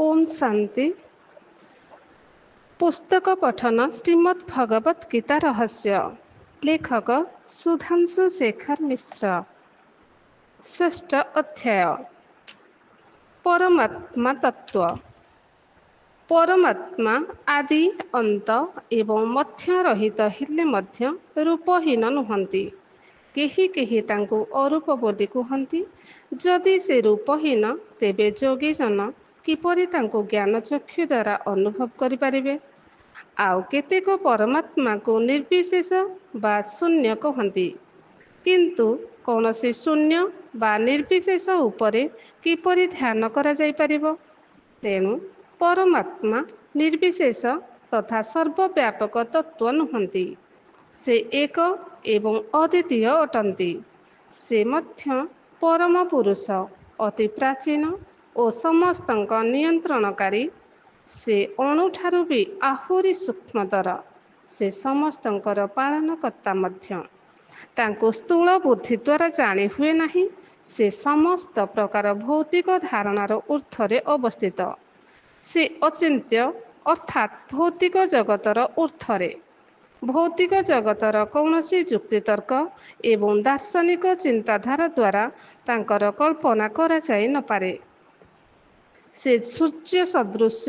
ओम शांति। पुस्तक पठन श्रीमद् भगवत गीता रहस्य। लेखक सुधांशु शेखर मिश्र। षष्ठ अध्याय। परमात्मा तत्व। परमात्मा आदि अंत एवं मध्य रहित हेले मध्य रूपहीन नुहंती। केही केही तांको अरूप बोली कहती। जदि से रूपहीन तेबे जोगी जन किपरि तांको ज्ञान चक्षु द्वारा अनुभव करिपारिबे। आउ केतेक परमात्मा को निर्विशेष बा शून्य कहती। किंतु कौनसी शून्य बा निर्विशेष उपरे किपरि ध्यान करा जाय परिबो। तेणु परमात्मा निर्विशेष तथा सर्वव्यापक तत्व नुहंती। से एक एवं अद्वितीय अटंती। से मध्य परम पुरुष अति प्राचीन और समस्तଙ୍କ नियंत्रणकारी। से अणुठारू भी आहुरी सूक्ष्मतर। से समस्तଙ୍କର पालनकर्ता ମଧ୍ୟ। तांको स्थूल बुद्धि द्वारा जानी हुए नहीं। से समस्त प्रकार भौतिक धारणार ऊर्ध्वरे अवस्थित। से अचिंत्य अर्थात भौतिक जगतर ऊर्ध्वरे। भौतिक जगतर कौनसी जुक्तितर्क एवं दार्शनिक चिंताधारा द्वारा तांकर कल्पना करा जाय न पारे। से सूर्य सदृश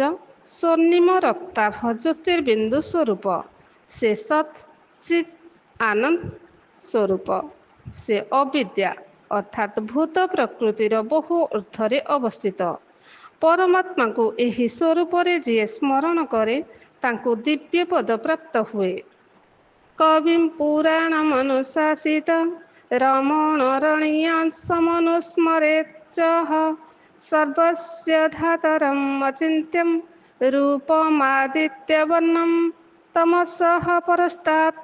स्वर्णिम रक्ताभ ज्योतिर्बिंदु स्वरूप। से सत् चित् आनंद स्वरूप। से अविद्या अर्थात भूत प्रकृतिर बहु ऊर्ध्वरे अवस्थित। परमात्मा को एही स्वरूप रे जे स्मरण करे तांको दिव्य पद प्राप्त हुए। कविं पुराणमनुशासित रमणरण्य समनुस्मरेच्चः सर्वस्य धातरम् अचिन्त्यं रूपमादित्यवर्णं तमसः परस्तात्।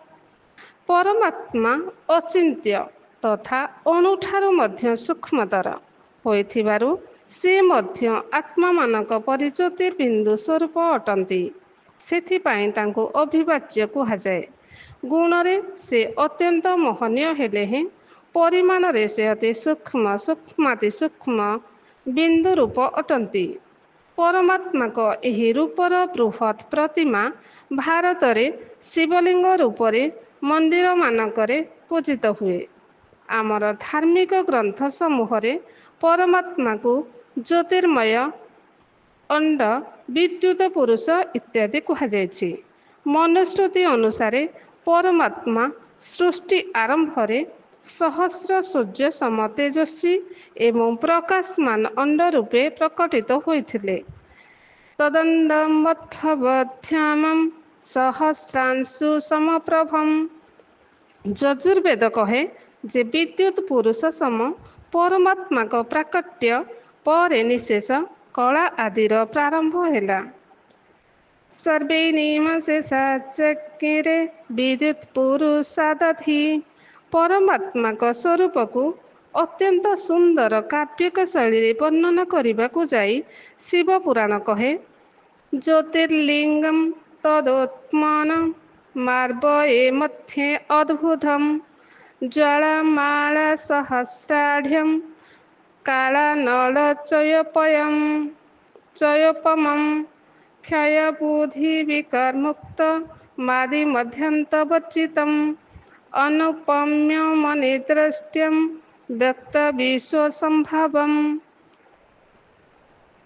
परमात्मा अचिंत्य तथा अणुठारू मध्य सूक्ष्मतर होइथिबारु से मध्य आत्मा मानक परि ज्योतिर्बिंदु स्वरूप अटंती। सेथिपाई तांको अभिवाच्य कुहाजाए। गुणरे से अत्यंत महनीय हेले हैं परिमाण रे से अति सूक्ष्म सूक्ष्माति सूक्ष्म बिंदु रूप अटंती। परमात्मा को एही रूपर बृहत प्रतिमा भारत रे शिवलिंग रूपरे मंदिर मानकरे पूजित हुए। आमर धार्मिक ग्रंथ समूहरे परमात्मा को ज्योतिर्मय अंड विद्युत पुरुष इत्यादि कहुଯାଇଛି। मनुस्मृति अनुसारे परमात्मा सृष्टि आरंभरे सहस्र सूर्य सम तेजस्वी एवं प्रकाशमान अंड रूपे प्रकटित होइथिले। तदंडमद्भवध्यामं सहस्रांशु समप्रभम। यजुर्वेद कहे जे विद्युत पुरुष सम परमात्मा को प्राकट्य परे निशेष कला आदिर प्रारंभ हैला। सर्वे निमशेषाच्चक्रे विद्युत पुरुषादधि। परमात्मा को स्वरूप को अत्यंत सुंदर काव्यिक शैली वर्णन करने को जाई शिव पुराण कहे ज्योतिर्लिंगम तदोत्मान मार्बये मध्ये अद्भुतम ज्वालामाला सहस्राढ्यम कालानलचयोपयम चयोपमं क्षयबुद्धि विकारमुक्त मादि मध्यन्तवर्जितम् अनुपम्यमनिदृष्ट्यं व्यक्त विश्वसंभावम्।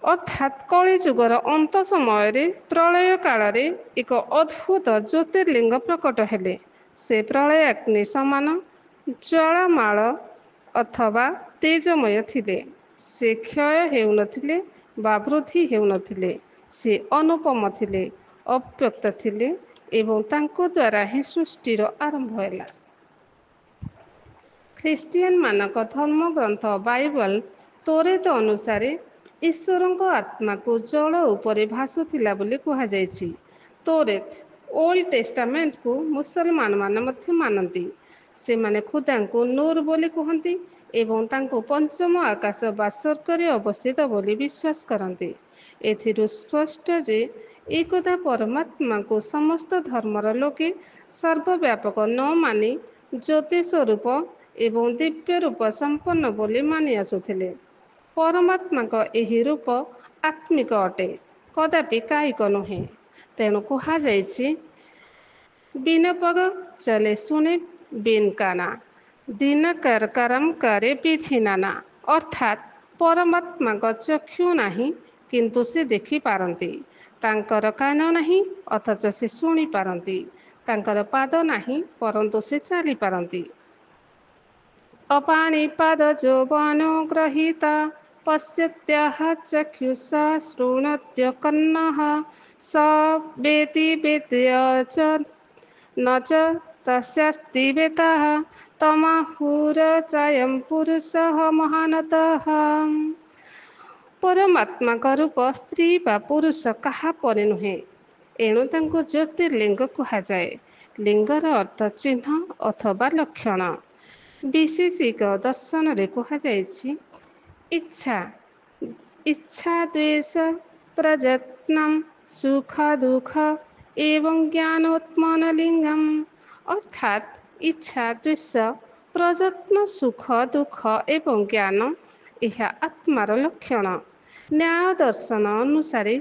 अर्थात कलिजुगर अंत समय प्रलय काल एक अद्भुत ज्योतिर्लिंग प्रकट हेले। से प्रलयाग्नि समान ज्वालामाल अथवा तेजमय थिले। से क्षय हेउनथिले बा वृद्धि हेउनथिले। से अनुपम थिले, अव्यक्त थिले एवं तांको द्वारा ही सृष्टिर आरंभ हैला। ख्रीष्टियान मानक धर्म ग्रंथ बाइबल तोरेत अनुसारे ईश्वरଙ୍କ आत्मा को जल उपरे भासुथिला बोली कुहाଯାଇଛି। तोरेत ओल्ड टेस्टामेंट को मुसलमान माने मध्य मानती। से माने खुदाଙ୍କୁ नूर बोली कहती एवं तांको पंचम आकाश बा स्वर्गरे अवस्थित बोली विश्वास करती। एथिरु स्पष्ट जे एकदा परमात्मा को समस्त धर्मर लोके सर्वव्यापक न मानी ज्योति स्वरूप एवं दिव्य रूप संपन्न बोली मानि आसुथिले। परमात्मा को एही रूप ଆତ୍ମିକ ଅଟେ, କଦାପି କାୟିକ ନୁହେଁ। ତେଣୁ କୁହାଯାଇଛି ବିନ ପଗ ଚଲେ ଶୁଣେ ବିନ କାନା ଦିନକର କରମ କରେ ବିଧି ନାନା। ଅର୍ଥାତ୍ ପରମାତ୍ମାଙ୍କ ଚକ୍ଷୁ ନାହିଁ କିନ୍ତୁ ସେ ଦେଖିପାରନ୍ତି, ତାଙ୍କର କାନ ନାହିଁ ଅଥଚ ସେ ଶୁଣିପାରନ୍ତି, ତାଙ୍କର ପାଦ ନାହିଁ ପରନ୍ତୁ ସେ ଚାଲିପାରନ୍ତି। ଅପାଣିପାଦ ଯୌବନୋଗ୍ରହୀତା ପଶ୍ୟତ୍ୟାହ ଚକ୍ଷୁଷା ଶୃଣୋତ୍ୟ କର୍ଣ୍ଣଃ ସ ବେତି ବେତ୍ୟ च न च तस्यास्ति वेतः ତମାହୁରଚାୟଂ ପୁରୁଷଃ ମହାନତଃ। ପରମାତ୍ମାଙ୍କ ରୂପ ସ୍ତ୍ରୀ ବା ପୁରୁଷ କାହା ପରି ନୁହେଁ, ଏଣୁ ତାଙ୍କୁ ଜ୍ୟୋତିର୍ଲିଙ୍ଗ କୁହାଯାଏ। ଲିଙ୍ଗର ଅର୍ଥ ଚିହ୍ନ ଅଥବା ଲକ୍ଷଣ। ବିଶେଷିକ ଦର୍ଶନରେ କୁହାଯାଇଛି ଇଚ୍ଛା ଇଚ୍ଛା ଦ୍ୱେଷ ପ୍ରଯତ୍ନମ୍ ସୁଖ ଦୁଃଖ ଏବଂ ଜ୍ଞାନୋତ୍ମନ ଲିଙ୍ଗମ୍। ଅର୍ଥାତ୍ ଇଚ୍ଛା ଦ୍ୱେଷ ପ୍ରଯତ୍ନ ସୁଖ ଦୁଃଖ ଏବଂ ଜ୍ଞାନ ଏହା ଆତ୍ମାର ଲକ୍ଷଣ। ନ୍ୟାୟ ଦର୍ଶନ ଅନୁସାରେ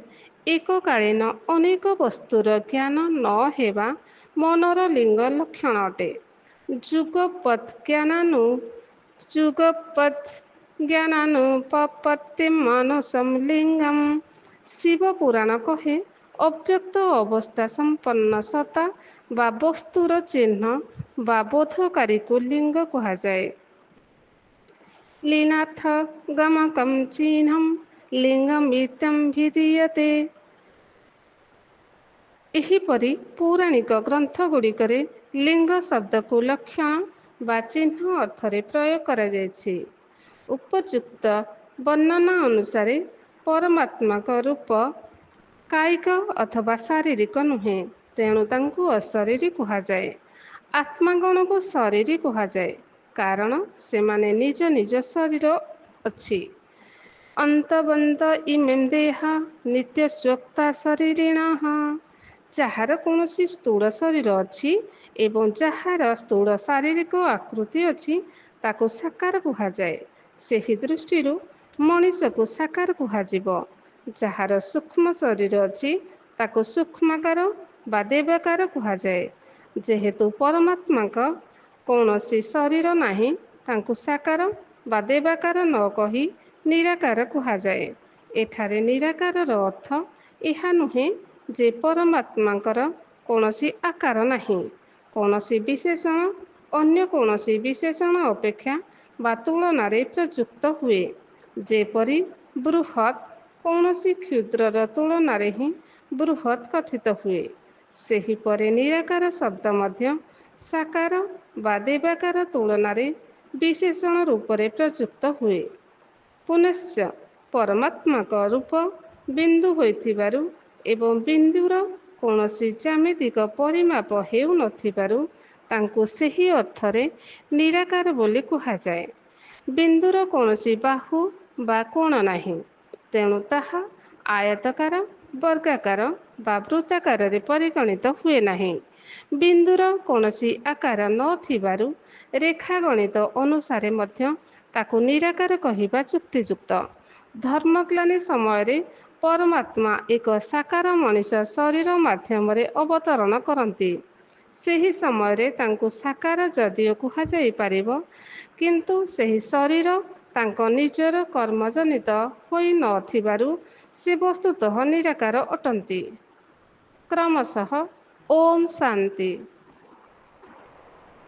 ଏକକାଳୀନ ଅନେକ ବସ୍ତୁର ଜ୍ଞାନ ନ ହେବା ମନର ଲିଙ୍ଗ ଲକ୍ଷଣ ଅଟେ। ଯୁଗପତ୍ ଜ୍ଞାନାନୁପପତ୍ତିମ୍ ମାନସମ୍ ଲିଙ୍ଗମ୍। ଶିବ ପୁରାଣ କହେ ଅବ୍ୟକ୍ତ ଅବସ୍ଥା ସମ୍ପନ୍ନ ସତ୍ତା ବା ବସ୍ତୁର ଚିହ୍ନ ବା ବୋଧକାରୀକୁ ଲିଙ୍ଗ କୁହାଯାଏ। ଲିନାଥ ଗମକମ୍ ଚିହ୍ନମ୍ ଲିଙ୍ଗମିତ୍ୟଂ ଭିଧୀୟତେ। ଏହିପରି ପୌରାଣିକ ଗ୍ରନ୍ଥଗୁଡ଼ିକରେ ଲିଙ୍ଗ ଶବ୍ଦକୁ ଲକ୍ଷଣ ବା ଚିହ୍ନ ଅର୍ଥରେ ପ୍ରୟୋଗ କରାଯାଇଛି। ଉପଯୁକ୍ତ ବର୍ଣ୍ଣନା ଅନୁସାରେ ପରମାତ୍ମାଙ୍କ ରୂପ କାୟିକ ଅଥବା ଶାରୀରିକ ନୁହେଁ, ତେଣୁ ତାଙ୍କୁ ଅଶରୀରୀ କୁହାଯାଏ। ଆତ୍ମାଗଣକୁ ଶରୀରୀ କୁହାଯାଏ, କାରଣ ସେମାନେ ନିଜ ନିଜ ଶରୀର ଅଛି। ଅନ୍ତବନ୍ତ ଇମେଂ ଦେହା ନିତ୍ୟସ୍ୱକ୍ତା ଶରୀରିଣଃ। ଯାହାର କୌଣସି ସ୍ଥୂଳ ଶରୀର ଅଛି ଏବଂ ଯାହାର ସ୍ଥୂଳ ଶାରୀରିକ ଆକୃତି ଅଛି ତାକୁ ସାକାର କୁହାଯାଏ। ସେହି ଦୃଷ୍ଟିରୁ ମଣିଷକୁ ସାକାର କୁହାଯିବ। ଯାହାର ସୂକ୍ଷ୍ମ ଶରୀର ଅଛି ତାକୁ ସୂକ୍ଷ୍ମାକାର ବା ଦେବାକାର କୁହାଯାଏ। ଯେହେତୁ ପରମାତ୍ମାଙ୍କ କୌଣସି ଶରୀର ନାହିଁ, ତାଙ୍କୁ ସାକାର ବା ଦେବାକାର ନ କହି ନିରାକାର କୁହାଯାଏ। ଏଠାରେ ନିରାକାରର ଅର୍ଥ ଏହା ନୁହେଁ ଯେ ପରମାତ୍ମାଙ୍କର କୌଣସି ଆକାର ନାହିଁ। କୌଣସି ବିଶେଷଣ ଅନ୍ୟ କୌଣସି ବିଶେଷଣ ଅପେକ୍ଷା ବା ତୁଳନାରେ ପ୍ରଯୁକ୍ତ ହୁଏ। ଯେପରି ବୃହତ୍ କୌଣସି କ୍ଷୁଦ୍ରର ତୁଳନାରେ ହିଁ ବୃହତ୍ କଥିତ ହୁଏ, ସେହିପରି ନିରାକାର ଶବ୍ଦ ମଧ୍ୟ ସାକାର ବା ଦେବାକାର ତୁଳନାରେ ବିଶେଷଣ ରୂପରେ ପ୍ରଯୁକ୍ତ ହୁଏ। ପୁନଶ୍ଚ ପରମାତ୍ମାଙ୍କ ରୂପ ବିନ୍ଦୁ ହୋଇଥିବାରୁ ଏବଂ ବିନ୍ଦୁର କୌଣସି ଜ୍ୟାମିତିକ ପରିମାପ ହେଉନଥିବାରୁ ତାଙ୍କୁ ସେହି ଅର୍ଥରେ ନିରାକାର ବୋଲି କୁହାଯାଏ। ବିନ୍ଦୁର କୌଣସି ବାହୁ ବା କୋଣ ନାହିଁ, ତେଣୁ ତାହା ଆୟତାକାର ବର୍ଗାକାର ବା ବୃତ୍ତାକାରରେ ପରିଗଣିତ ହୁଏ ନାହିଁ। ବିନ୍ଦୁର କୌଣସି ଆକାର ନଥିବାରୁ ରେଖାଗଣିତ ଅନୁସାରେ ମଧ୍ୟ ତାକୁ ନିରାକାର କହିବା ଯୁକ୍ତିଯୁକ୍ତ। ଧର୍ମଗ୍ଲାନି ସମୟରେ ପରମାତ୍ମା ଏକ ସାକାର ମଣିଷ ଶରୀର ମାଧ୍ୟମରେ ଅବତରଣ କରନ୍ତି। ସେହି ସମୟରେ ତାଙ୍କୁ ସାକାର ଯଦିଓ କୁହାଯାଇପାରିବ, କିନ୍ତୁ ସେହି ଶରୀର ତାଙ୍କ ନିଜର କର୍ମଜନିତ ହୋଇନଥିବାରୁ ସେ ବସ୍ତୁତଃ ନିରାକାର ଅଟନ୍ତି। କ୍ରମଶଃ ଓମ୍ ଶାନ୍ତି।